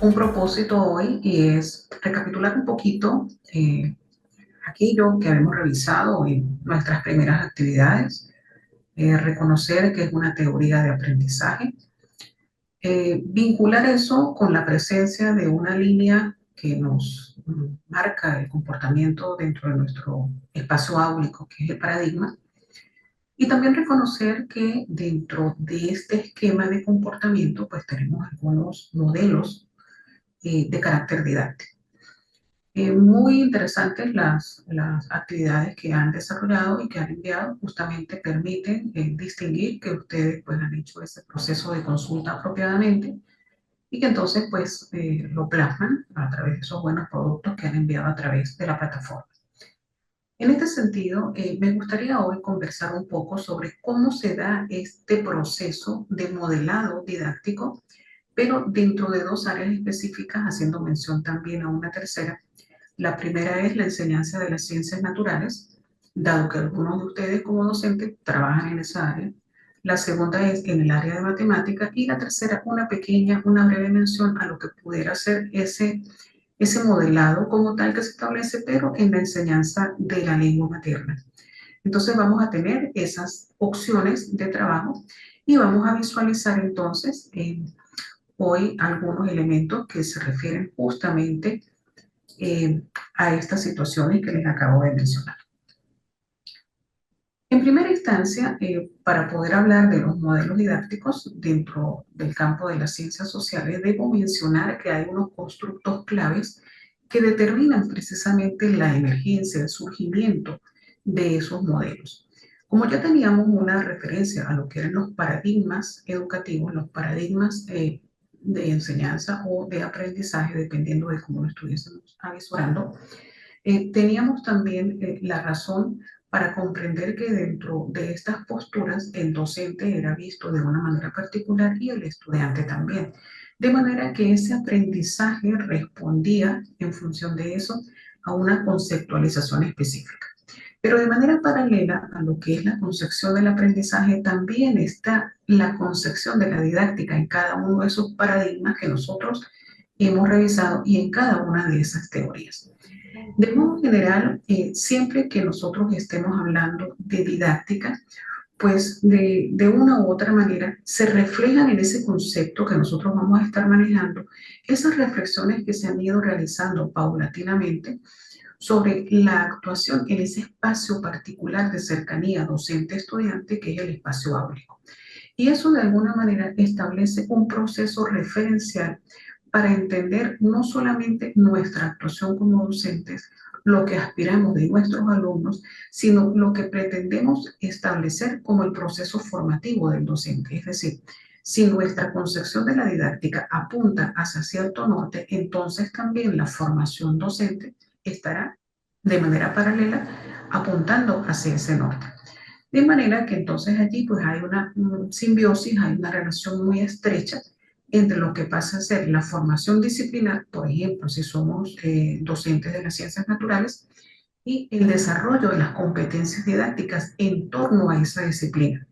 un propósito hoy y es recapitular un poquito aquello que habíamos revisado en nuestras primeras actividades, reconocer que es una teoría de aprendizaje, vincular eso con la presencia de una línea que nos marca el comportamiento dentro de nuestro espacio áulico, que es el paradigma, y también reconocer que dentro de este esquema de comportamiento, pues tenemos algunos modelos de carácter didáctico. Muy interesantes las actividades que han desarrollado y que han enviado, justamente permiten distinguir que ustedes pues, han hecho ese proceso de consulta apropiadamente y que entonces pues lo plasman a través de esos buenos productos que han enviado a través de la plataforma. En este sentido, me gustaría hoy conversar un poco sobre cómo se da este proceso de modelado didáctico, pero dentro de dos áreas específicas, haciendo mención también a una tercera. La primera es la enseñanza de las ciencias naturales, dado que algunos de ustedes como docentes trabajan en esa área. La segunda es en el área de matemática y la tercera una breve mención a lo que pudiera ser ese modelado como tal que se establece, pero en la enseñanza de la lengua materna. Entonces vamos a tener esas opciones de trabajo y vamos a visualizar entonces hoy algunos elementos que se refieren justamente a estas situaciones que les acabo de mencionar. En primera instancia, para poder hablar de los modelos didácticos dentro del campo de las ciencias sociales, debo mencionar que hay unos constructos claves que determinan precisamente la emergencia, el surgimiento de esos modelos. Como ya teníamos una referencia a lo que eran los paradigmas educativos, los paradigmas de enseñanza o de aprendizaje, dependiendo de cómo lo estuviésemos avisorando, teníamos también la razón para comprender que dentro de estas posturas el docente era visto de una manera particular y el estudiante también. De manera que ese aprendizaje respondía en función de eso a una conceptualización específica. Pero de manera paralela a lo que es la concepción del aprendizaje, también está la concepción de la didáctica en cada uno de esos paradigmas que nosotros hemos revisado y en cada una de esas teorías. De modo general, siempre que nosotros estemos hablando de didáctica, pues de una u otra manera se reflejan en ese concepto que nosotros vamos a estar manejando, esas reflexiones que se han ido realizando paulatinamente sobre la actuación en ese espacio particular de cercanía docente-estudiante que es el espacio áulico. Y eso de alguna manera establece un proceso referencial para entender no solamente nuestra actuación como docentes, lo que aspiramos de nuestros alumnos, sino lo que pretendemos establecer como el proceso formativo del docente. Es decir, si nuestra concepción de la didáctica apunta hacia cierto norte, entonces también la formación docente estará de manera paralela apuntando hacia ese norte. De manera que entonces allí pues hay una simbiosis, hay una relación muy estrecha entre lo que pasa a ser la formación disciplinar, por ejemplo, si somos docentes de las ciencias naturales, y el desarrollo de las competencias didácticas en torno a esa disciplina.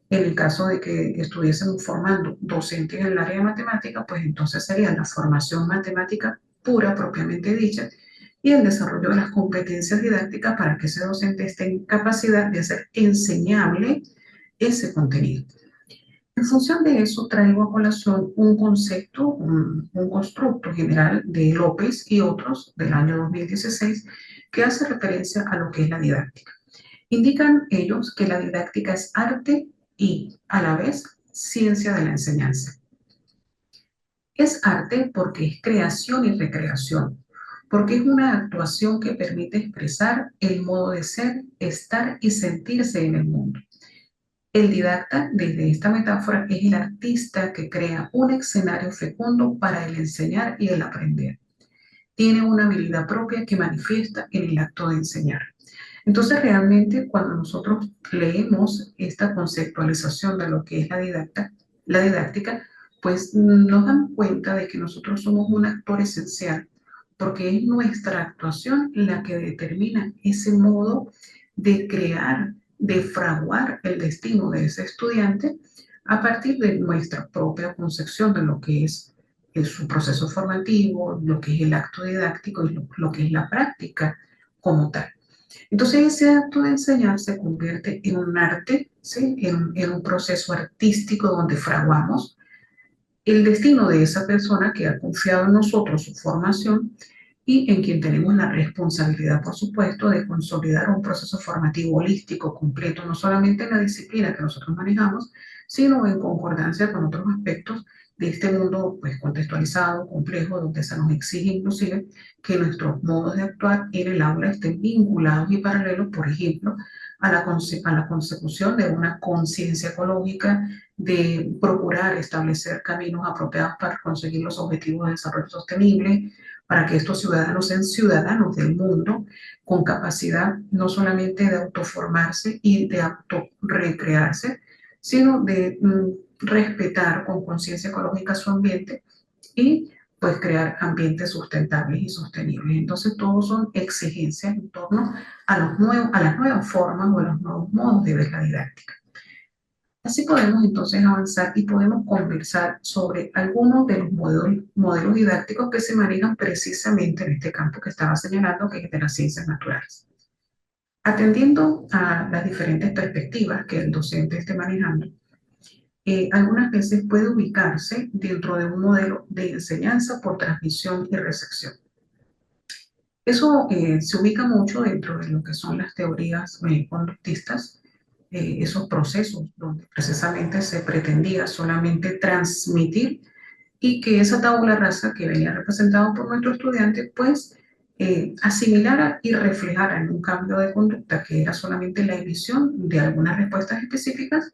En el caso de que estuviésemos formando docentes en el área de matemática, pues entonces sería la formación matemática pura, propiamente dicha, y el desarrollo de las competencias didácticas para que ese docente esté en capacidad de hacer enseñable ese contenido. En función de eso, traigo a colación un concepto, un constructo general de López y otros del año 2016 que hace referencia a lo que es la didáctica. Indican ellos que la didáctica es arte y, a la vez, ciencia de la enseñanza. Es arte porque es creación y recreación, porque es una actuación que permite expresar el modo de ser, estar y sentirse en el mundo. El didacta, desde esta metáfora, es el artista que crea un escenario fecundo para el enseñar y el aprender. Tiene una habilidad propia que manifiesta en el acto de enseñar. Entonces, realmente, cuando nosotros leemos esta conceptualización de lo que es la didáctica, pues nos damos cuenta de que nosotros somos un actor esencial, porque es nuestra actuación la que determina ese modo de crear, de fraguar el destino de ese estudiante a partir de nuestra propia concepción de lo que es su proceso formativo, lo que es el acto didáctico y lo que es la práctica como tal. Entonces ese acto de enseñar se convierte en un arte, ¿sí? En un proceso artístico donde fraguamos el destino de esa persona que ha confiado en nosotros su formación y en quien tenemos la responsabilidad, por supuesto, de consolidar un proceso formativo holístico, completo, no solamente en la disciplina que nosotros manejamos, sino en concordancia con otros aspectos de este mundo pues, contextualizado, complejo, donde se nos exige inclusive que nuestros modos de actuar en el aula estén vinculados y paralelos, por ejemplo, a la consecución de una conciencia ecológica, de procurar establecer caminos apropiados para conseguir los objetivos de desarrollo sostenible, para que estos ciudadanos sean ciudadanos del mundo con capacidad no solamente de autoformarse y de autorrecrearse, sino de respetar con conciencia ecológica su ambiente y pues crear ambientes sustentables y sostenibles. Entonces, todos son exigencias en torno a las nuevas formas o a los nuevos modos de ver la didáctica. Así podemos entonces avanzar y podemos conversar sobre algunos de los modelos didácticos que se manejan precisamente en este campo que estaba señalando, que es de las ciencias naturales. Atendiendo a las diferentes perspectivas que el docente esté manejando, algunas veces puede ubicarse dentro de un modelo de enseñanza por transmisión y recepción. Eso se ubica mucho dentro de lo que son las teorías conductistas, esos procesos donde precisamente se pretendía solamente transmitir y que esa tabula rasa que venía representada por nuestro estudiante, pues asimilara y reflejara en un cambio de conducta que era solamente la emisión de algunas respuestas específicas,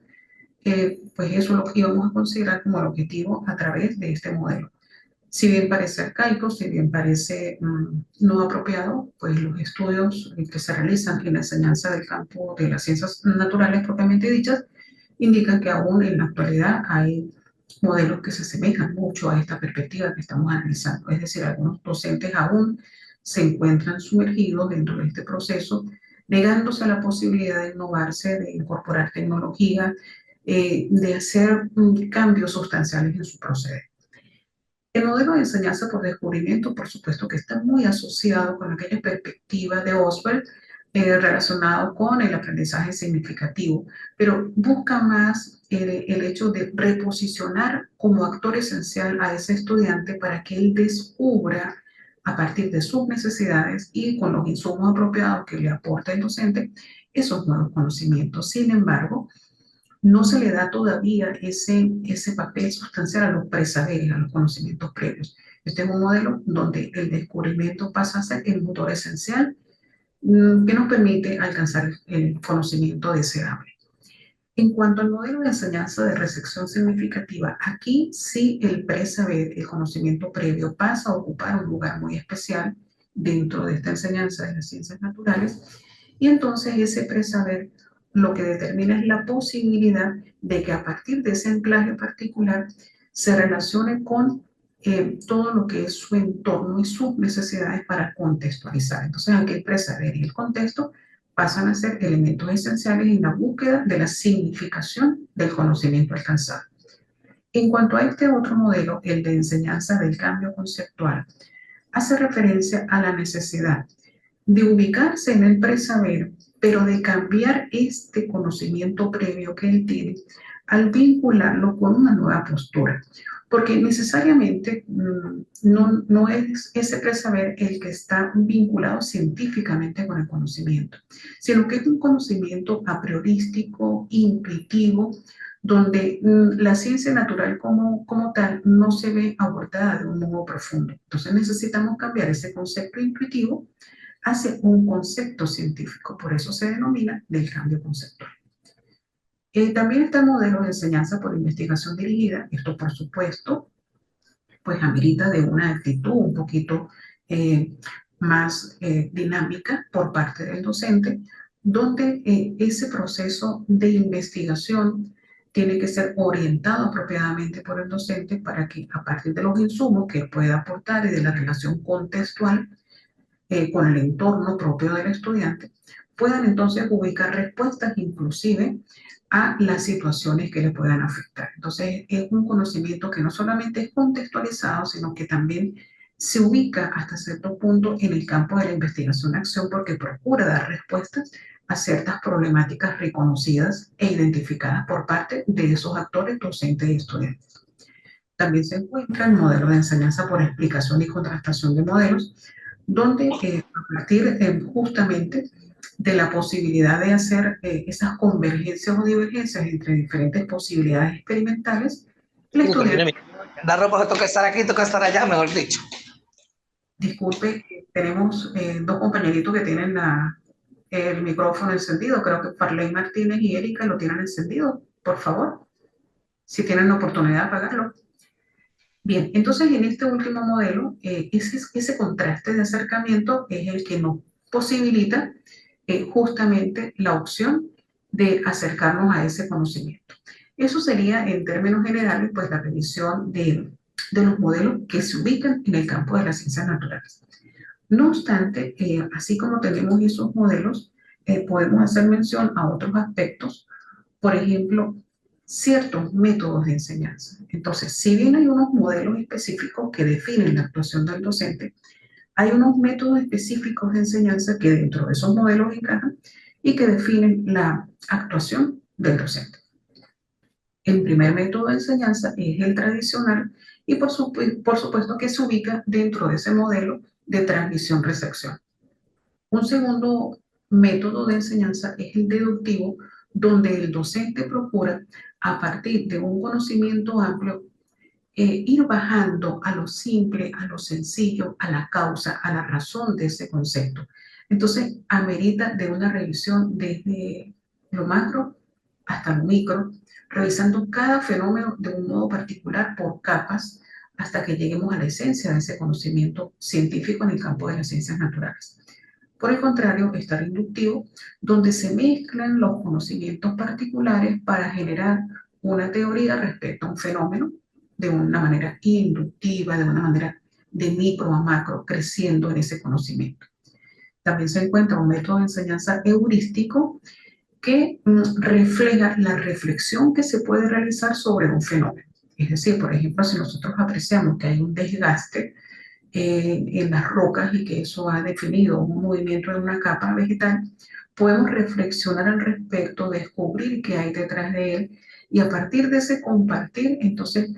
pues eso lo íbamos a considerar como el objetivo a través de este modelo. Si bien parece arcaico, si bien parece no apropiado, pues los estudios que se realizan en la enseñanza del campo de las ciencias naturales propiamente dichas indican que aún en la actualidad hay modelos que se asemejan mucho a esta perspectiva que estamos analizando. Es decir, algunos docentes aún se encuentran sumergidos dentro de este proceso, negándose a la posibilidad de innovarse, de incorporar tecnología, de hacer cambios sustanciales en su proceder. El modelo de enseñanza por descubrimiento, por supuesto que está muy asociado con aquella perspectiva de Oswald relacionado con el aprendizaje significativo, pero busca más el hecho de reposicionar como actor esencial a ese estudiante para que él descubra a partir de sus necesidades y con los insumos apropiados que le aporta el docente esos nuevos conocimientos. Sin embargo, no se le da todavía ese papel sustancial a los presaberes, a los conocimientos previos. Este es un modelo donde el descubrimiento pasa a ser el motor esencial que nos permite alcanzar el conocimiento deseable. En cuanto al modelo de enseñanza de recepción significativa, aquí sí el presaber, el conocimiento previo, pasa a ocupar un lugar muy especial dentro de esta enseñanza de las ciencias naturales, y entonces ese presaber lo que determina es la posibilidad de que a partir de ese anclaje particular se relacione con todo lo que es su entorno y sus necesidades para contextualizar. Entonces aquí el presaber y el contexto pasan a ser elementos esenciales en la búsqueda de la significación del conocimiento alcanzado. En cuanto a este otro modelo, el de enseñanza del cambio conceptual, hace referencia a la necesidad de ubicarse en el presaber, pero de cambiar este conocimiento previo que él tiene al vincularlo con una nueva postura. Porque necesariamente no es ese presaber el que está vinculado científicamente con el conocimiento, sino que es un conocimiento a priorístico, intuitivo, donde la ciencia natural como tal no se ve abordada de un modo profundo. Entonces necesitamos cambiar ese concepto intuitivo hacia un concepto científico, por eso se denomina del cambio conceptual. También está el modelo de enseñanza por investigación dirigida. Esto, por supuesto, pues amerita de una actitud un poquito más dinámica por parte del docente, donde ese proceso de investigación tiene que ser orientado apropiadamente por el docente para que a partir de los insumos que pueda aportar y de la relación contextual con el entorno propio del estudiante, puedan entonces ubicar respuestas inclusive a las situaciones que le puedan afectar. Entonces, es un conocimiento que no solamente es contextualizado, sino que también se ubica hasta cierto punto en el campo de la investigación-acción porque procura dar respuestas a ciertas problemáticas reconocidas e identificadas por parte de esos actores, docentes y estudiantes. También se encuentra el modelo de enseñanza por explicación y contrastación de modelos, donde a partir justamente de la posibilidad de hacer esas convergencias o divergencias entre diferentes posibilidades experimentales, el estudiante, La ropa toca estar aquí, toca estar allá, mejor dicho. disculpe, tenemos dos compañeritos que tienen el micrófono encendido, creo que Farley Martínez y Erika lo tienen encendido, por favor, si tienen la oportunidad de apagarlo. Bien, entonces en este último modelo, ese contraste de acercamiento es el que nos posibilita justamente la opción de acercarnos a ese conocimiento. Eso sería, en términos generales, pues la revisión de los modelos que se ubican en el campo de las ciencias naturales. No obstante, así como tenemos esos modelos, podemos hacer mención a otros aspectos, por ejemplo, ciertos métodos de enseñanza. Entonces, si bien hay unos modelos específicos que definen la actuación del docente, hay unos métodos específicos de enseñanza que dentro de esos modelos encajan y que definen la actuación del docente. El primer método de enseñanza es el tradicional y por supuesto que se ubica dentro de ese modelo de transmisión-recepción. Un segundo método de enseñanza es el deductivo, donde el docente procura, a partir de un conocimiento amplio, ir bajando a lo simple, a lo sencillo, a la causa, a la razón de ese concepto. Entonces, amerita de una revisión desde lo macro hasta lo micro, revisando cada fenómeno de un modo particular por capas hasta que lleguemos a la esencia de ese conocimiento científico en el campo de las ciencias naturales. Por el contrario, está el inductivo, donde se mezclan los conocimientos particulares para generar una teoría respecto a un fenómeno de una manera inductiva, de una manera de micro a macro, creciendo en ese conocimiento. También se encuentra un método de enseñanza heurístico que refleja la reflexión que se puede realizar sobre un fenómeno. Es decir, por ejemplo, si nosotros apreciamos que hay un desgaste en las rocas y que eso ha definido un movimiento en una capa vegetal, podemos reflexionar al respecto, descubrir qué hay detrás de él y a partir de ese compartir, entonces,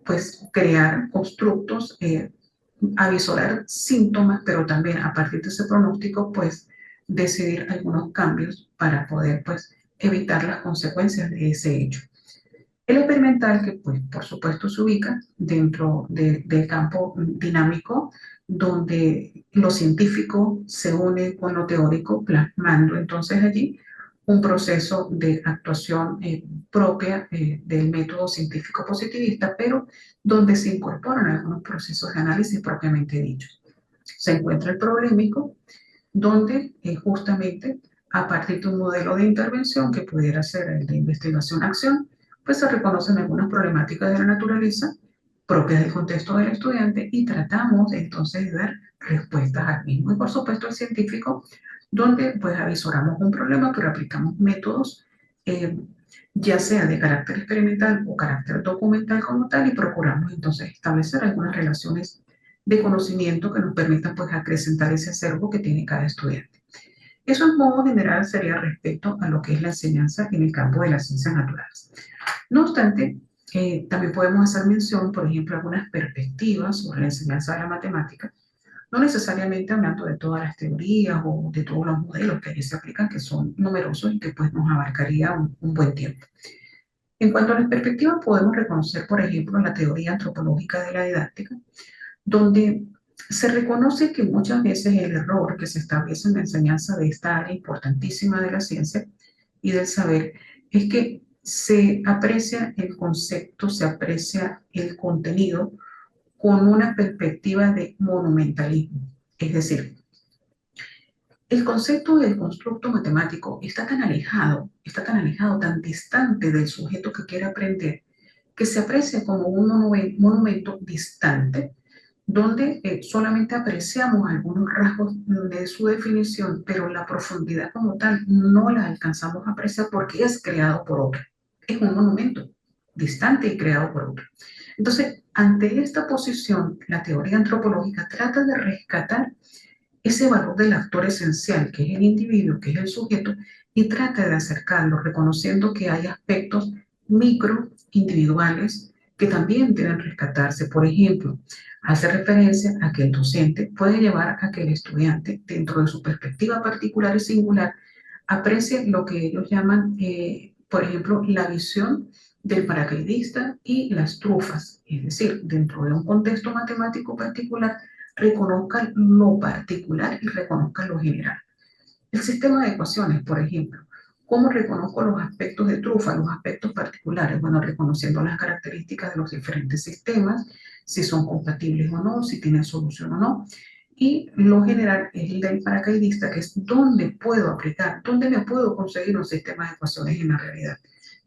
pues crear constructos, avisorar síntomas, pero también a partir de ese pronóstico, pues decidir algunos cambios para poder, pues, evitar las consecuencias de ese hecho. El experimental, que pues por supuesto se ubica dentro del campo dinámico, donde lo científico se une con lo teórico, plasmando entonces allí un proceso de actuación propia del método científico positivista, pero donde se incorporan algunos procesos de análisis propiamente dichos. Se encuentra el problemático, donde justamente a partir de un modelo de intervención que pudiera ser el de investigación-acción, pues se reconocen algunas problemáticas de la naturaleza propias del contexto del estudiante y tratamos entonces de dar respuestas al mismo. Y por supuesto el científico, donde pues avisoramos un problema, pero aplicamos métodos eh, ya sea de carácter experimental o carácter documental como tal, y procuramos entonces establecer algunas relaciones de conocimiento que nos permitan pues acrecentar ese acervo que tiene cada estudiante. Eso en modo general sería respecto a lo que es la enseñanza en el campo de las ciencias naturales. No obstante, también podemos hacer mención, por ejemplo, algunas perspectivas sobre la enseñanza de la matemática, no necesariamente hablando de todas las teorías o de todos los modelos que allí se aplican, que son numerosos y que pues nos abarcaría un buen tiempo. En cuanto a las perspectivas, podemos reconocer, por ejemplo, la teoría antropológica de la didáctica, donde se reconoce que muchas veces el error que se establece en la enseñanza de esta área importantísima de la ciencia y del saber es que se aprecia el concepto, se aprecia el contenido con una perspectiva de monumentalismo. Es decir, el concepto del constructo matemático está tan alejado, tan distante del sujeto que quiere aprender, que se aprecia como un monumento distante, donde solamente apreciamos algunos rasgos de su definición, pero la profundidad como tal no la alcanzamos a apreciar porque es creado por otro. Es un monumento distante y creado por otro. Entonces, ante esta posición, la teoría antropológica trata de rescatar ese valor del actor esencial, que es el individuo, que es el sujeto, y trata de acercarlo, reconociendo que hay aspectos micro individuales que también deben rescatarse. Por ejemplo, hace referencia a que el docente puede llevar a que el estudiante, dentro de su perspectiva particular y singular, aprecie lo que ellos llaman, por ejemplo, la visión del paracaidista y las trufas, es decir, dentro de un contexto matemático particular, reconozcan lo particular y reconozcan lo general. El sistema de ecuaciones, por ejemplo, ¿cómo reconozco los aspectos de trufa, los aspectos particulares? Bueno, reconociendo las características de los diferentes sistemas, si son compatibles o no, si tienen solución o no. Y lo general es el del paracaidista, que es donde puedo aplicar, donde me puedo conseguir un sistema de ecuaciones en la realidad.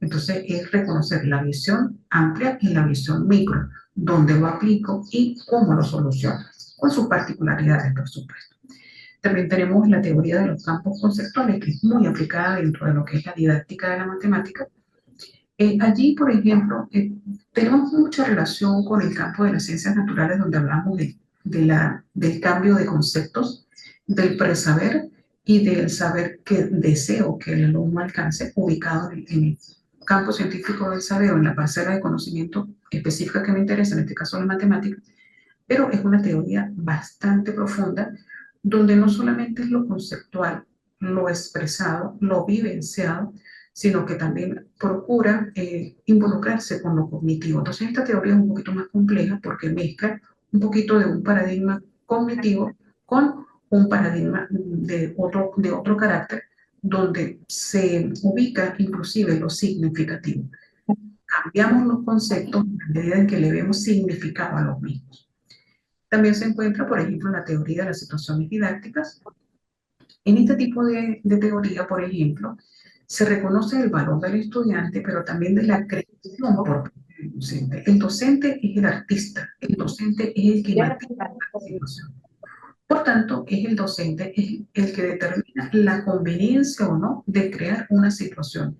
Entonces, es reconocer la visión amplia y la visión micro, dónde lo aplico y cómo lo soluciono, con sus particularidades, por supuesto. También tenemos la teoría de los campos conceptuales, que es muy aplicada dentro de lo que es la didáctica de la matemática. Allí, por ejemplo, tenemos mucha relación con el campo de las ciencias naturales, donde hablamos del cambio de conceptos, del presaber y del saber que deseo que el alumno alcance, ubicado en el campo científico del saber o en la parcela de conocimiento específica que me interesa, en este caso la matemática, pero es una teoría bastante profunda, donde no solamente es lo conceptual, lo expresado, lo vivenciado, sino que también procura involucrarse con lo cognitivo. Entonces, esta teoría es un poquito más compleja porque mezcla un poquito de un paradigma cognitivo con un paradigma de otro carácter, donde se ubica inclusive lo significativo. Cambiamos los conceptos a medida en que le vemos significado a los mismos. También se encuentra, por ejemplo, la teoría de las situaciones didácticas. En este tipo de teoría, por ejemplo, se reconoce el valor del estudiante, pero también de la creación por parte del docente. El docente es el artista, el docente es el que imagina la situación. Por tanto, es el docente el que determina la conveniencia o no de crear una situación.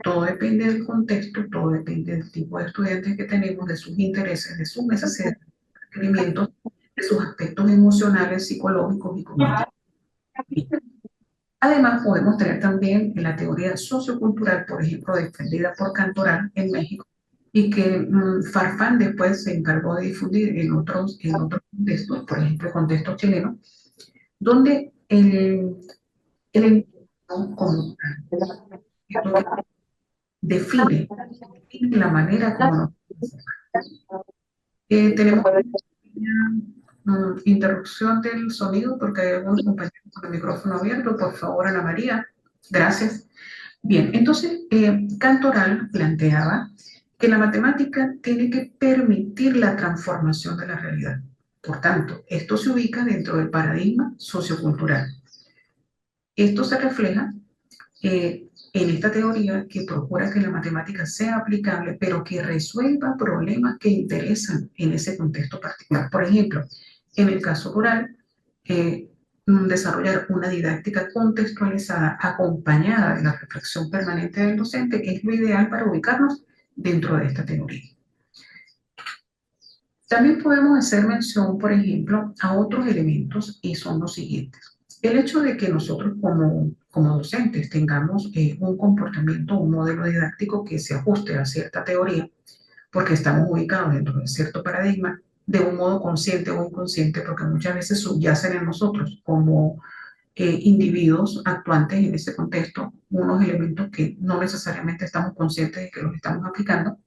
Todo depende del contexto, todo depende del tipo de estudiantes que tenemos, de sus intereses, de sus necesidades, requerimientos, de sus aspectos emocionales, psicológicos y cognitivos. Además, podemos tener también la teoría sociocultural, por ejemplo, defendida por Cantoral en México, y que Farfán después se encargó de difundir en otros contextos, por ejemplo, contexto chileno, donde el entorno como define, define la manera como nos... tenemos interrupción del sonido porque hay algunos compañeros con el micrófono abierto. Por favor, Ana María. Gracias. Bien, entonces Cantoral planteaba que la matemática tiene que permitir la transformación de la realidad. Por tanto, esto se ubica dentro del paradigma sociocultural. Esto se refleja en esta teoría que procura que la matemática sea aplicable, pero que resuelva problemas que interesan en ese contexto particular. Por ejemplo, en el caso rural, desarrollar una didáctica contextualizada acompañada de la reflexión permanente del docente es lo ideal para ubicarnos dentro de esta teoría. También podemos hacer mención, por ejemplo, a otros elementos y son los siguientes. El hecho de que nosotros como docentes tengamos un comportamiento, un modelo didáctico que se ajuste a cierta teoría, porque estamos ubicados dentro de cierto paradigma, de un modo consciente o inconsciente, porque muchas veces subyacen en nosotros como individuos actuantes en ese contexto, unos elementos que no necesariamente estamos conscientes de que los estamos aplicando.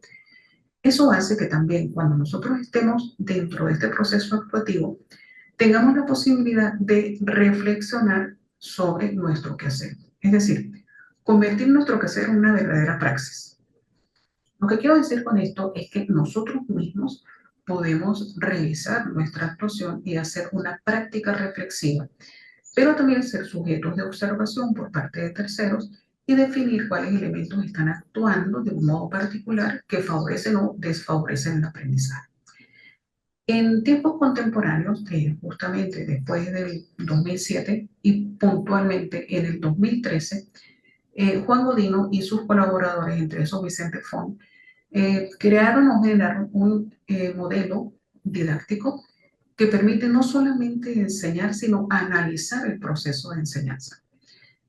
Eso hace que también cuando nosotros estemos dentro de este proceso actuativo, tengamos la posibilidad de reflexionar sobre nuestro quehacer. Es decir, convertir nuestro quehacer en una verdadera praxis. Lo que quiero decir con esto es que nosotros mismos podemos revisar nuestra actuación y hacer una práctica reflexiva, pero también ser sujetos de observación por parte de terceros y definir cuáles elementos están actuando de un modo particular que favorecen o desfavorecen el aprendizaje. En tiempos contemporáneos, justamente después del 2007 y puntualmente en el 2013, Juan Godino y sus colaboradores, entre esos Vicente Font, crearon o generaron un modelo didáctico que permite no solamente enseñar, sino analizar el proceso de enseñanza.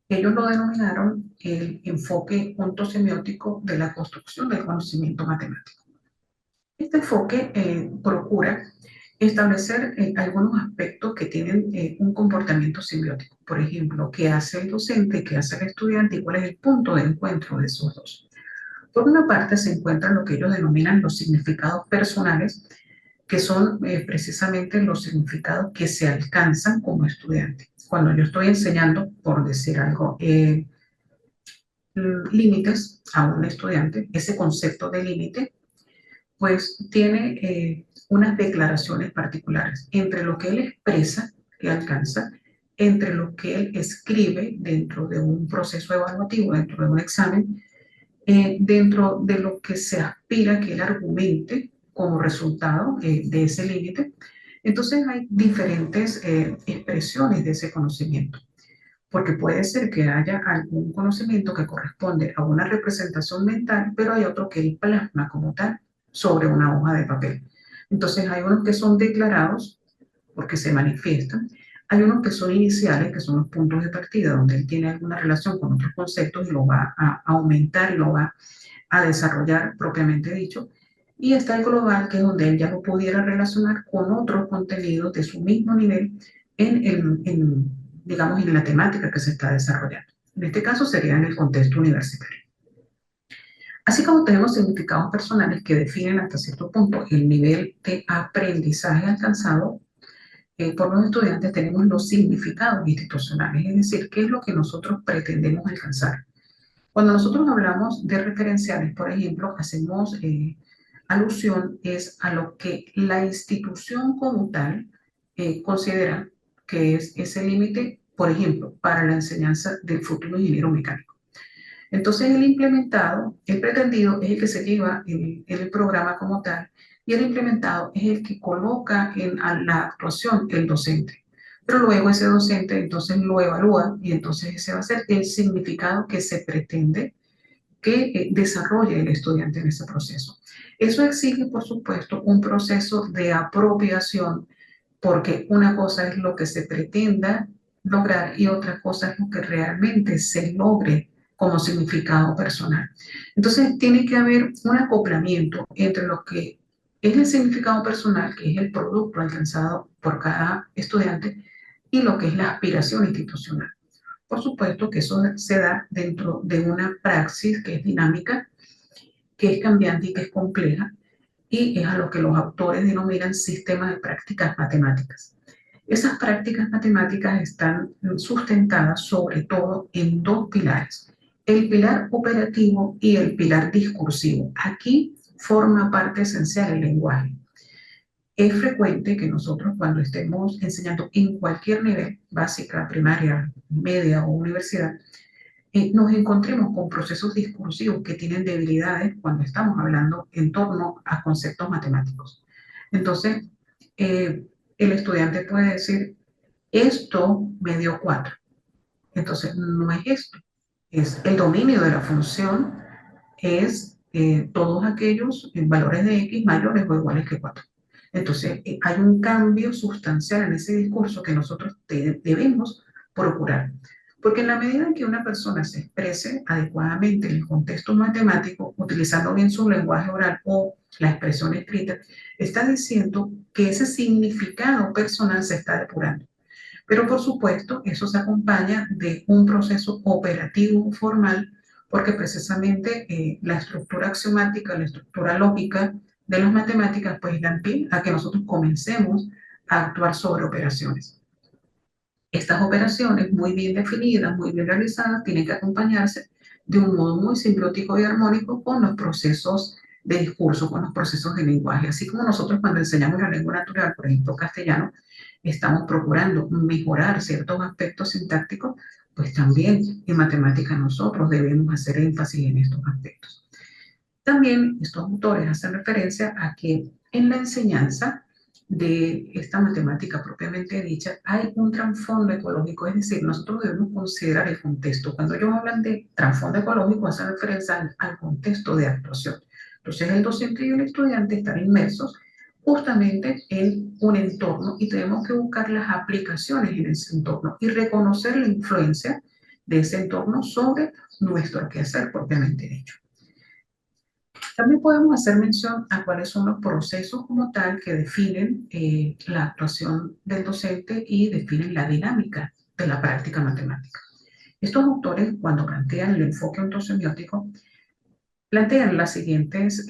Ellos lo denominaron el enfoque ontosemiótico de la construcción del conocimiento matemático. Este enfoque procura establecer algunos aspectos que tienen un comportamiento simbiótico. Por ejemplo, qué hace el docente, qué hace el estudiante y cuál es el punto de encuentro de esos dos. Por una parte se encuentran lo que ellos denominan los significados personales, que son precisamente los significados que se alcanzan como estudiante. Cuando yo estoy enseñando, por decir algo, límites a un estudiante, ese concepto de límite, pues tiene unas declaraciones particulares entre lo que él expresa, que alcanza, entre lo que él escribe dentro de un proceso evaluativo, dentro de un examen, dentro de lo que se aspira que él argumente como resultado de ese límite. Entonces hay diferentes expresiones de ese conocimiento, porque puede ser que haya algún conocimiento que corresponde a una representación mental, pero hay otro que él plasma como tal sobre una hoja de papel. Entonces hay unos que son declarados porque se manifiestan, hay unos que son iniciales, que son los puntos de partida, donde él tiene alguna relación con otros conceptos y lo va a aumentar y lo va a desarrollar propiamente dicho. Y está el global, que es donde él ya lo pudiera relacionar con otros contenidos de su mismo nivel digamos, en la temática que se está desarrollando. En este caso sería en el contexto universitario. Así como tenemos significados personales que definen hasta cierto punto el nivel de aprendizaje alcanzado por los estudiantes, tenemos los significados institucionales, es decir, qué es lo que nosotros pretendemos alcanzar. Cuando nosotros hablamos de referenciales, por ejemplo, hacemos alusión es a lo que la institución como tal considera que es ese límite, por ejemplo, para la enseñanza del futuro ingeniero mecánico. Entonces, el implementado, el pretendido, es el que se lleva en el programa como tal, y el implementado es el que coloca en la actuación el docente. Pero luego ese docente entonces lo evalúa y entonces ese va a ser el significado que se pretende que desarrolle el estudiante en ese proceso. Eso exige, por supuesto, un proceso de apropiación, porque una cosa es lo que se pretenda lograr y otra cosa es lo que realmente se logre como significado personal. Entonces, tiene que haber un acoplamiento entre lo que es el significado personal, que es el producto alcanzado por cada estudiante, y lo que es la aspiración institucional. Por supuesto que eso se da dentro de una praxis que es dinámica, que es cambiante y que es compleja, y es a lo que los autores denominan sistema de prácticas matemáticas. Esas prácticas matemáticas están sustentadas sobre todo en dos pilares, el pilar operativo y el pilar discursivo. Aquí forma parte esencial el lenguaje. Es frecuente que nosotros cuando estemos enseñando en cualquier nivel, básica, primaria, media o universidad, nos encontremos con procesos discursivos que tienen debilidades cuando estamos hablando en torno a conceptos matemáticos. Entonces, el estudiante puede decir, esto me dio 4. Entonces, no es esto, es el dominio de la función, es todos aquellos valores de x mayores o iguales que 4. Entonces, hay un cambio sustancial en ese discurso que nosotros debemos procurar. Porque en la medida en que una persona se exprese adecuadamente en el contexto matemático, utilizando bien su lenguaje oral o la expresión escrita, está diciendo que ese significado personal se está depurando. Pero por supuesto, eso se acompaña de un proceso operativo formal, porque precisamente la estructura axiomática, la estructura lógica de las matemáticas, pues dan pie a que nosotros comencemos a actuar sobre operaciones. Estas operaciones muy bien definidas, muy bien realizadas, tienen que acompañarse de un modo muy simbiótico y armónico con los procesos de discurso, con los procesos de lenguaje. Así como nosotros cuando enseñamos la lengua natural, por ejemplo castellano, estamos procurando mejorar ciertos aspectos sintácticos, pues también en matemática nosotros debemos hacer énfasis en estos aspectos. También estos autores hacen referencia a que en la enseñanza de esta matemática propiamente dicha, hay un trasfondo ecológico, es decir, nosotros debemos considerar el contexto. Cuando ellos hablan de trasfondo ecológico, hacen referencia al contexto de actuación. Entonces, el docente y el estudiante están inmersos justamente en un entorno y tenemos que buscar las aplicaciones en ese entorno y reconocer la influencia de ese entorno sobre nuestro quehacer propiamente dicho. También podemos hacer mención a cuáles son los procesos como tal que definen la actuación del docente y definen la dinámica de la práctica matemática. Estos autores, cuando plantean el enfoque ontosemiótico, plantean los siguientes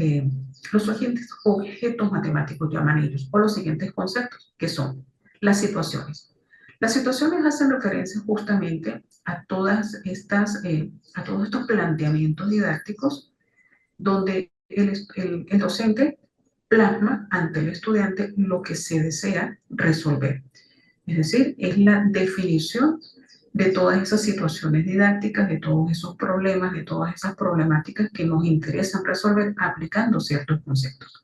objetos matemáticos, llaman ellos, o los siguientes conceptos, que son las situaciones. Las situaciones hacen referencia justamente a todas a todos estos planteamientos didácticos donde el docente plasma ante el estudiante lo que se desea resolver. Es decir, es la definición de todas esas situaciones didácticas, de todos esos problemas, de todas esas problemáticas que nos interesan resolver aplicando ciertos conceptos.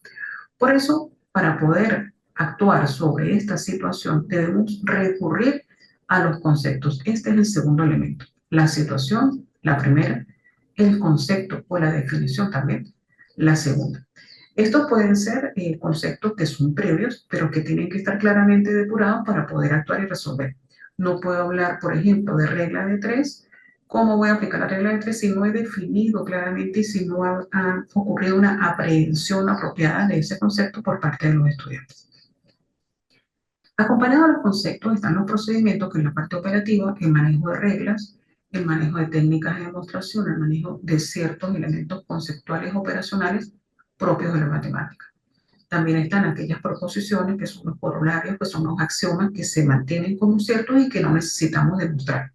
Por eso, para poder actuar sobre esta situación, debemos recurrir a los conceptos. Este es el segundo elemento. La situación, la primera, el concepto o la definición también, la segunda. Estos pueden ser conceptos que son previos, pero que tienen que estar claramente depurados para poder actuar y resolver. No puedo hablar, por ejemplo, de regla de tres. ¿Cómo voy a aplicar la regla de tres si no he definido claramente y si no ha ocurrido una aprehensión apropiada de ese concepto por parte de los estudiantes? Acompañado de los conceptos están los procedimientos, que es la parte operativa, el manejo de reglas, el manejo de técnicas de demostración, el manejo de ciertos elementos conceptuales operacionales propios de la matemática. También están aquellas proposiciones que son los corolarios, que son los axiomas que se mantienen como ciertos y que no necesitamos demostrar.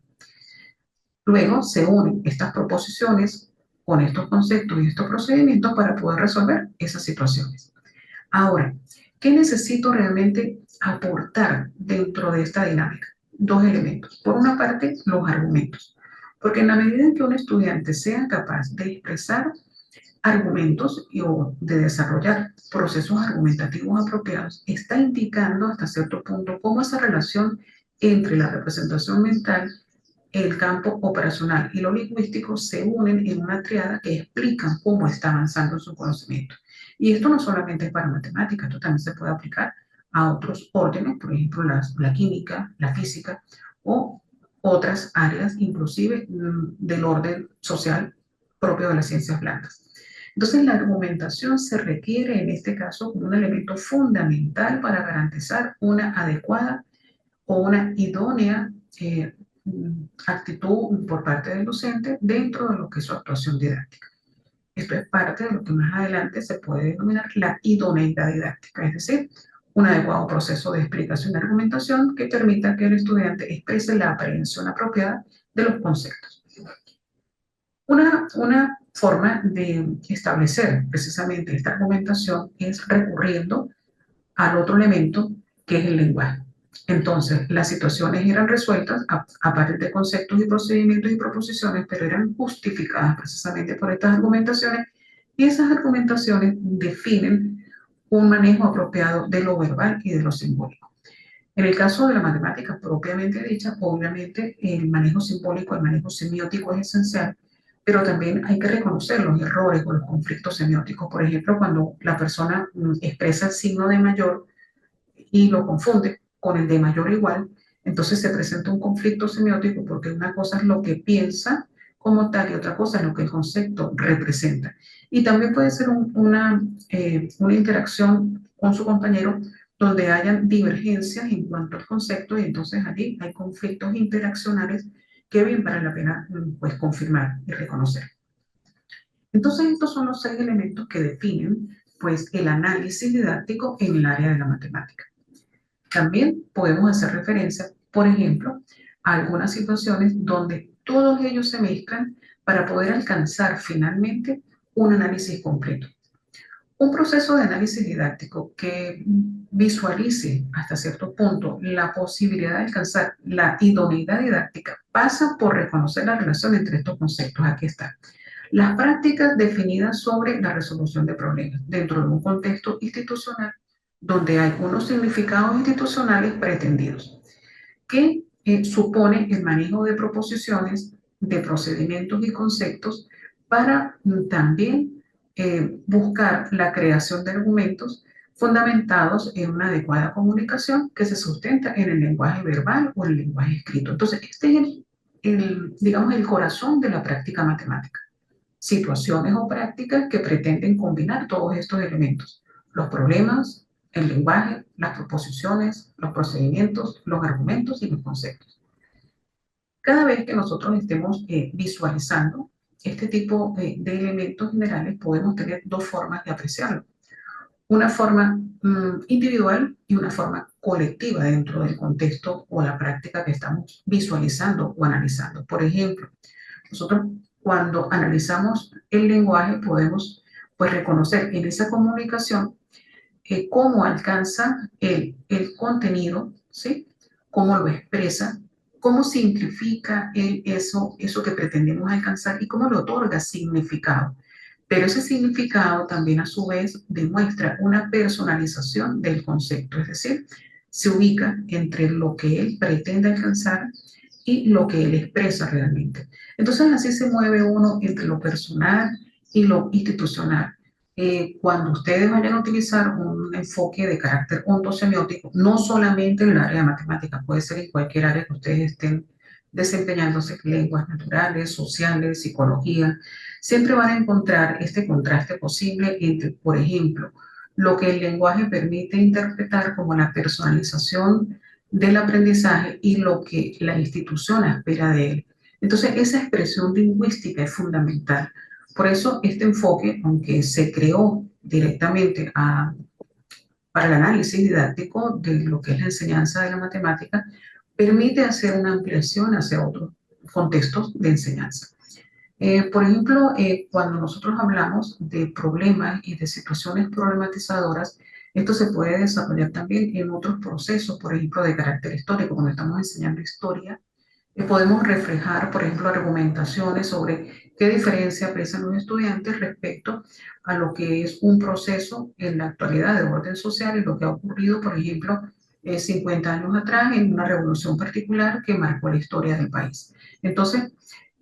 Luego se unen estas proposiciones con estos conceptos y estos procedimientos para poder resolver esas situaciones. Ahora, ¿qué necesito realmente aportar dentro de esta dinámica? Dos elementos. Por una parte, los argumentos. Porque en la medida en que un estudiante sea capaz de expresar argumentos o de desarrollar procesos argumentativos apropiados, está indicando hasta cierto punto cómo esa relación entre la representación mental, el campo operacional y lo lingüístico se unen en una triada que explican cómo está avanzando su conocimiento. Y esto no solamente es para matemáticas, esto también se puede aplicar a otros órdenes, por ejemplo, la química, la física o otras áreas, inclusive del orden social propio de las ciencias blandas. Entonces, la argumentación se requiere en este caso como un elemento fundamental para garantizar una adecuada o una idónea actitud por parte del docente dentro de lo que es su actuación didáctica. Esto es parte de lo que más adelante se puede denominar la idoneidad didáctica, es decir, un adecuado proceso de explicación y argumentación que permita que el estudiante exprese la aprehensión apropiada de los conceptos. Una forma de establecer precisamente esta argumentación es recurriendo al otro elemento que es el lenguaje. Entonces, las situaciones eran resueltas a partir de conceptos y procedimientos y proposiciones, pero eran justificadas precisamente por estas argumentaciones y esas argumentaciones definen un manejo apropiado de lo verbal y de lo simbólico. En el caso de la matemática propiamente dicha, obviamente el manejo simbólico, el manejo semiótico es esencial, pero también hay que reconocer los errores o los conflictos semióticos. Por ejemplo, cuando la persona expresa el signo de mayor y lo confunde con el de mayor o igual, entonces se presenta un conflicto semiótico porque una cosa es lo que piensa como tal y otra cosa es lo que el concepto representa. Y también puede ser una interacción con su compañero donde hayan divergencias en cuanto al concepto y entonces allí hay conflictos interaccionales que bien vale la pena pues, confirmar y reconocer. Entonces estos son los 6 elementos que definen pues, el análisis didáctico en el área de la matemática. También podemos hacer referencia, por ejemplo, a algunas situaciones donde todos ellos se mezclan para poder alcanzar finalmente un análisis completo. Un proceso de análisis didáctico que visualice hasta cierto punto la posibilidad de alcanzar la idoneidad didáctica pasa por reconocer la relación entre estos conceptos. Aquí está. Las prácticas definidas sobre la resolución de problemas dentro de un contexto institucional donde hay unos significados institucionales pretendidos, que supone el manejo de proposiciones, de procedimientos y conceptos para también buscar la creación de argumentos fundamentados en una adecuada comunicación que se sustenta en el lenguaje verbal o el lenguaje escrito. Entonces, este es digamos, el corazón de la práctica matemática. Situaciones o prácticas que pretenden combinar todos estos elementos: los problemas, el lenguaje, las proposiciones, los procedimientos, los argumentos y los conceptos. Cada vez que nosotros estemos visualizando este tipo de elementos generales, podemos tener dos formas de apreciarlo: una forma individual y una forma colectiva dentro del contexto o la práctica que estamos visualizando o analizando. Por ejemplo, nosotros cuando analizamos el lenguaje podemos pues reconocer en esa comunicación cómo alcanza el contenido, ¿sí? Cómo lo expresa, cómo simplifica eso que pretendemos alcanzar y cómo le otorga significado. Pero ese significado también a su vez demuestra una personalización del concepto, es decir, se ubica entre lo que él pretende alcanzar y lo que él expresa realmente. Entonces así se mueve uno entre lo personal y lo institucional. Cuando ustedes vayan a utilizar un enfoque de carácter ontosemiótico, no solamente en el área de matemáticas, puede ser en cualquier área que ustedes estén desempeñándose, lenguas naturales, sociales, psicología, siempre van a encontrar este contraste posible entre, por ejemplo, lo que el lenguaje permite interpretar como la personalización del aprendizaje y lo que la institución espera de él. Entonces, esa expresión lingüística es fundamental. Por eso, este enfoque, aunque se creó directamente para el análisis didáctico de lo que es la enseñanza de la matemática, permite hacer una ampliación hacia otros contextos de enseñanza. Por ejemplo, cuando nosotros hablamos de problemas y de situaciones problematizadoras, esto se puede desarrollar también en otros procesos, por ejemplo, de carácter histórico. Cuando estamos enseñando historia, podemos reflejar, por ejemplo, argumentaciones sobre qué diferencia aprecian los estudiantes respecto a lo que es un proceso en la actualidad de orden social y lo que ha ocurrido, por ejemplo, 50 años atrás en una revolución particular que marcó la historia del país. Entonces,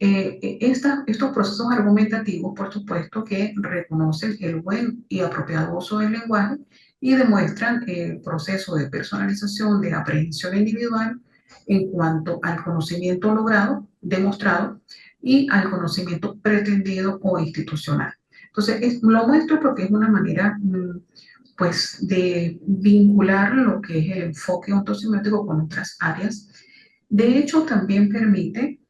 estos procesos argumentativos, por supuesto, que reconocen el buen y apropiado uso del lenguaje y demuestran el proceso de personalización, de aprehensión individual en cuanto al conocimiento logrado, demostrado, y al conocimiento pretendido o institucional. Entonces, lo muestro porque es una manera, pues, de vincular lo que es el enfoque ontosemiótico con otras áreas. De hecho, también permite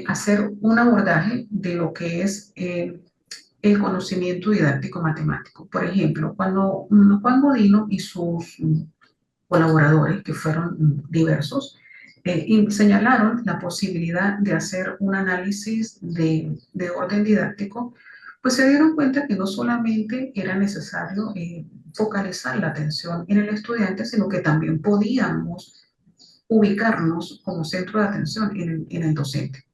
hacer un abordaje de lo que es el conocimiento didáctico matemático. Por ejemplo, cuando Juan Godino y sus colaboradores, que fueron diversos, y señalaron la posibilidad de hacer un análisis de orden didáctico, pues se dieron cuenta que no solamente era necesario focalizar la atención en el estudiante, sino que también podíamos ubicarnos como centro de atención en el docente.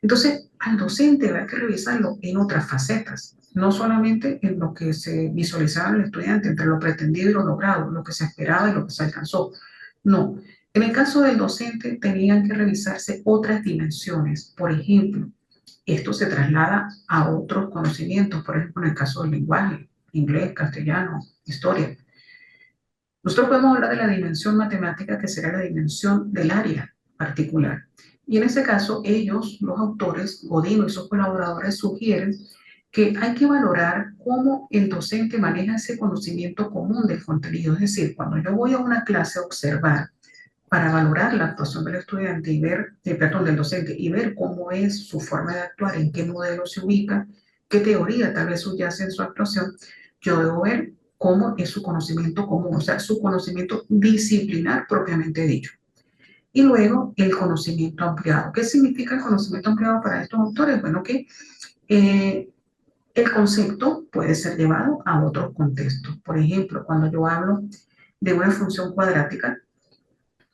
Entonces, al docente hay que revisarlo en otras facetas, no solamente en lo que se visualizaba en el estudiante, entre lo pretendido y lo logrado, lo que se esperaba y lo que se alcanzó. No. En el caso del docente tenían que revisarse otras dimensiones. Por ejemplo, esto se traslada a otros conocimientos, por ejemplo, en el caso del lenguaje, inglés, castellano, historia. Nosotros podemos hablar de la dimensión matemática, que será la dimensión del área particular. Y en ese caso, ellos, los autores, Godino y sus colaboradores, sugieren que hay que valorar cómo el docente maneja ese conocimiento común del contenido. Es decir, cuando yo voy a una clase a observar para valorar la actuación del estudiante y ver, perdón, del docente, y ver cómo es su forma de actuar, en qué modelo se ubica, qué teoría tal vez subyace en su actuación, yo debo ver cómo es su conocimiento común, o sea, su conocimiento disciplinar propiamente dicho. Y luego el conocimiento ampliado. ¿Qué significa el conocimiento ampliado para estos autores? Bueno, que eh, el concepto puede ser llevado a otros contextos. Por ejemplo, cuando yo hablo de una función cuadrática,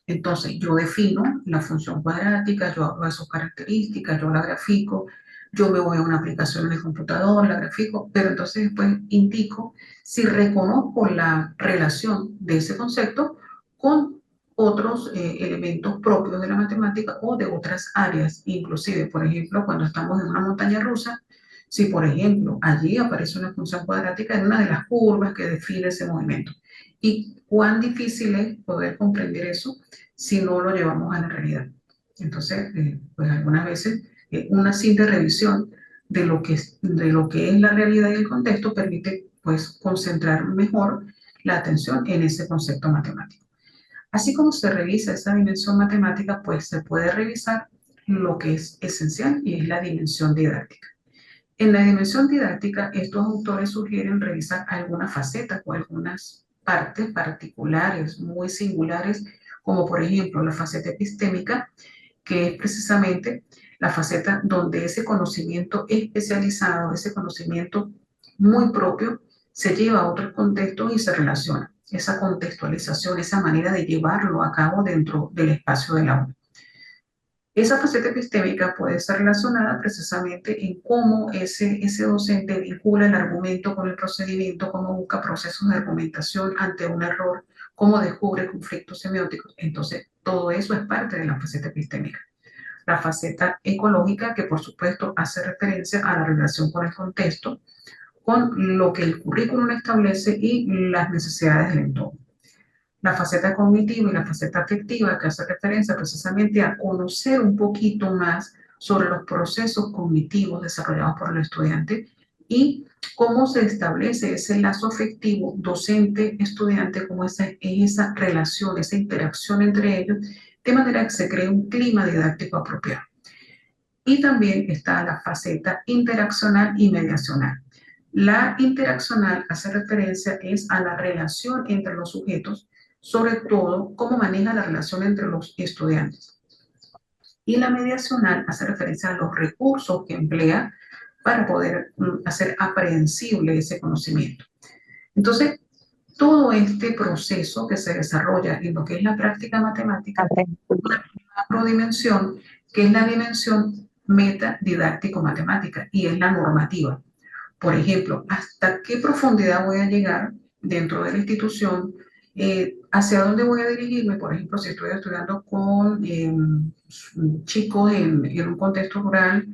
entonces yo defino la función cuadrática, yo hablo de sus características, yo la grafico, yo me voy a una aplicación en el computador, la grafico, pero entonces después indico si reconozco la relación de ese concepto con otros elementos propios de la matemática o de otras áreas, inclusive, por ejemplo, cuando estamos en una montaña rusa, si por ejemplo allí aparece una función cuadrática en una de las curvas que define ese movimiento. Y cuán difícil es poder comprender eso si no lo llevamos a la realidad. Entonces, pues algunas veces una simple revisión de lo que es la realidad y el contexto permite pues concentrar mejor la atención en ese concepto matemático. Así como se revisa esa dimensión matemática, pues se puede revisar lo que es esencial y es la dimensión didáctica. En la dimensión didáctica, estos autores sugieren revisar algunas facetas o algunas partes particulares, muy singulares, como por ejemplo la faceta epistémica, que es precisamente la faceta donde ese conocimiento especializado, ese conocimiento muy propio, se lleva a otros contextos y se relaciona. Esa contextualización, esa manera de llevarlo a cabo dentro del espacio del aula. Esa faceta epistémica puede estar relacionada precisamente en cómo ese docente vincula el argumento con el procedimiento, cómo busca procesos de argumentación ante un error, cómo descubre conflictos semióticos. Entonces, todo eso es parte de la faceta epistémica. La faceta ecológica, que por supuesto hace referencia a la relación con el contexto, con lo que el currículum establece y las necesidades del entorno. La faceta cognitiva y la faceta afectiva, que hace referencia precisamente a conocer un poquito más sobre los procesos cognitivos desarrollados por el estudiante y cómo se establece ese lazo afectivo docente-estudiante, cómo esa relación, esa interacción entre ellos, de manera que se cree un clima didáctico apropiado. Y también está la faceta interaccional y mediacional. La interaccional hace referencia es a la relación entre los sujetos, sobre todo cómo maneja la relación entre los estudiantes. Y la mediacional hace referencia a los recursos que emplea para poder hacer aprehensible ese conocimiento. Entonces, todo este proceso que se desarrolla en lo que es la práctica matemática, una macrodimensión, que es la dimensión metadidáctico-matemática, y es la normativa. Por ejemplo, ¿hasta qué profundidad voy a llegar dentro de la institución? ¿Hacia dónde voy a dirigirme? Por ejemplo, si estoy estudiando con chicos en un contexto rural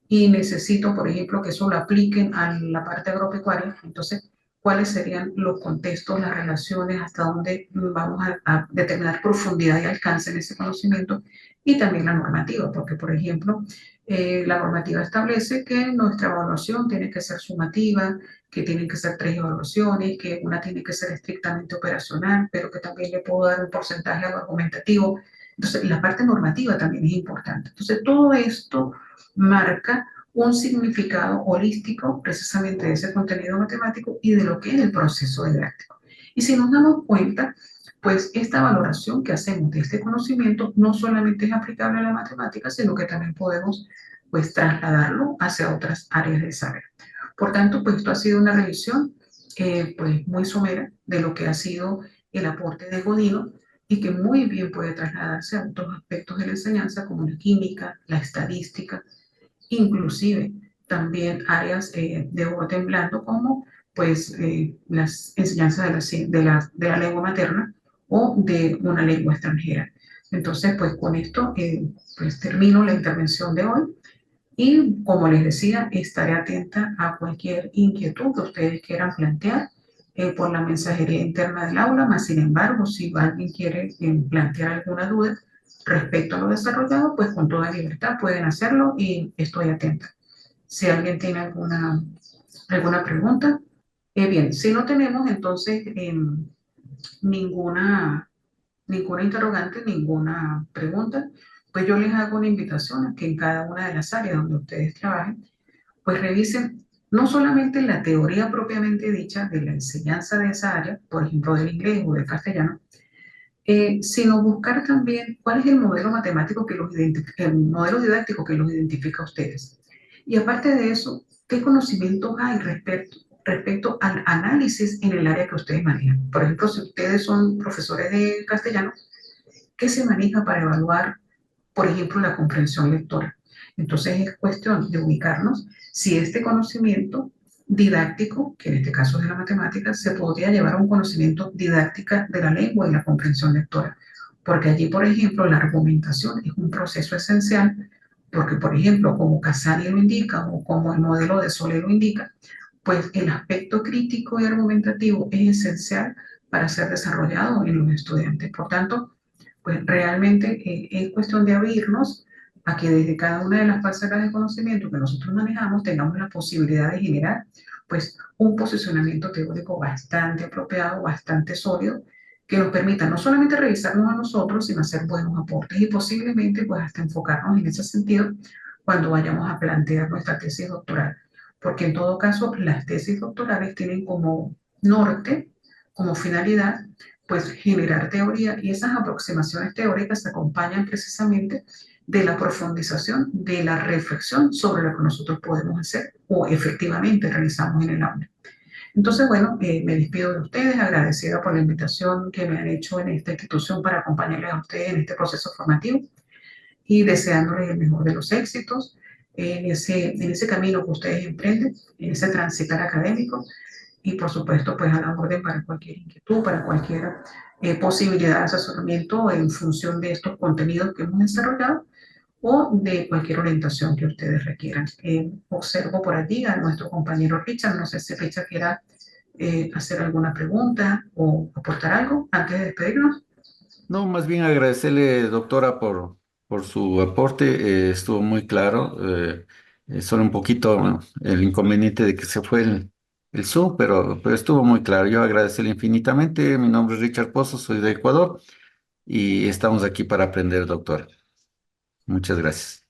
y necesito, por ejemplo, que eso lo apliquen a la parte agropecuaria, entonces, ¿cuáles serían los contextos, las relaciones, hasta dónde vamos a determinar profundidad y alcance en ese conocimiento? Y también la normativa, porque, por ejemplo, la normativa establece que nuestra evaluación tiene que ser sumativa, que tienen que ser 3 evaluaciones, que una tiene que ser estrictamente operacional, pero que también le puedo dar un porcentaje argumentativo. Entonces, la parte normativa también es importante. Entonces, todo esto marca un significado holístico precisamente de ese contenido matemático y de lo que es el proceso didáctico. Y si nos damos cuenta, pues esta valoración que hacemos de este conocimiento no solamente es aplicable a la matemática, sino que también podemos pues trasladarlo hacia otras áreas del saber. Por tanto, pues esto ha sido una revisión pues muy somera de lo que ha sido el aporte de Godino y que muy bien puede trasladarse a otros aspectos de la enseñanza como la química, la estadística, inclusive también áreas de orden blando como pues las enseñanzas de la lengua materna o de una lengua extranjera. Entonces, pues con esto pues termino la intervención de hoy y como les decía, estaré atenta a cualquier inquietud que ustedes quieran plantear por la mensajería interna del aula, más sin embargo, si alguien quiere plantear alguna duda respecto a lo desarrollado, pues con toda libertad pueden hacerlo y estoy atenta. Si alguien tiene alguna pregunta, bien, si no tenemos entonces ninguna, ninguna interrogante, ninguna pregunta, pues yo les hago una invitación a que en cada una de las áreas donde ustedes trabajen, pues revisen no solamente la teoría propiamente dicha de la enseñanza de esa área, por ejemplo del inglés o del castellano, sino buscar también cuál es el modelo matemático que los identifica, el modelo didáctico que los identifica a ustedes. Y aparte de eso, ¿qué conocimientos hay respecto al análisis en el área que ustedes manejan? Por ejemplo, si ustedes son profesores de castellano, ¿qué se maneja para evaluar, por ejemplo, la comprensión lectora? Entonces es cuestión de ubicarnos si este conocimiento didáctico, que en este caso es de la matemática, se podría llevar a un conocimiento didáctica de la lengua y la comprensión lectora. Porque allí, por ejemplo, la argumentación es un proceso esencial, porque, por ejemplo, como Casani lo indica o como el modelo de Solé lo indica, pues el aspecto crítico y argumentativo es esencial para ser desarrollado en los estudiantes. Por tanto, pues realmente es cuestión de abrirnos a que desde cada una de las parcelas de conocimiento que nosotros manejamos tengamos la posibilidad de generar pues un posicionamiento teórico bastante apropiado, bastante sólido, que nos permita no solamente revisarnos a nosotros, sino hacer buenos aportes y posiblemente pues hasta enfocarnos en ese sentido cuando vayamos a plantear nuestra tesis doctoral. Porque en todo caso las tesis doctorales tienen como norte, como finalidad, pues generar teoría y esas aproximaciones teóricas se acompañan precisamente de la profundización, de la reflexión sobre lo que nosotros podemos hacer o efectivamente realizamos en el aula. Entonces, bueno, me despido de ustedes, agradecida por la invitación que me han hecho en esta institución para acompañarles a ustedes en este proceso formativo y deseándoles el mejor de los éxitos en ese camino que ustedes emprenden, en ese transitar académico y por supuesto pues a la orden para cualquier inquietud, para cualquier posibilidad de asesoramiento en función de estos contenidos que hemos desarrollado o de cualquier orientación que ustedes requieran. Observo por allí a nuestro compañero Richard, no sé si Richard quiera hacer alguna pregunta o aportar algo antes de despedirnos. No, más bien agradecerle, doctora, por su aporte. Estuvo muy claro. Solo un poquito el inconveniente de que se fue el Zoom, pero estuvo muy claro. Yo agradecerle infinitamente. Mi nombre es Richard Pozo, soy de Ecuador y estamos aquí para aprender, doctora. Muchas gracias.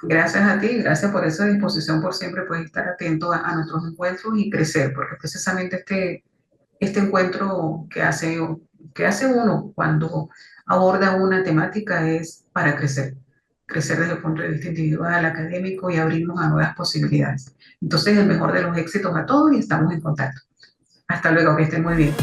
Gracias a ti, gracias por esa disposición, por siempre pues, estar atento a nuestros encuentros y crecer, porque precisamente este encuentro que hace uno cuando aborda una temática es para crecer, crecer desde el punto de vista individual, académico y abrirnos a nuevas posibilidades. Entonces, el mejor de los éxitos a todos y estamos en contacto. Hasta luego, que estén muy bien.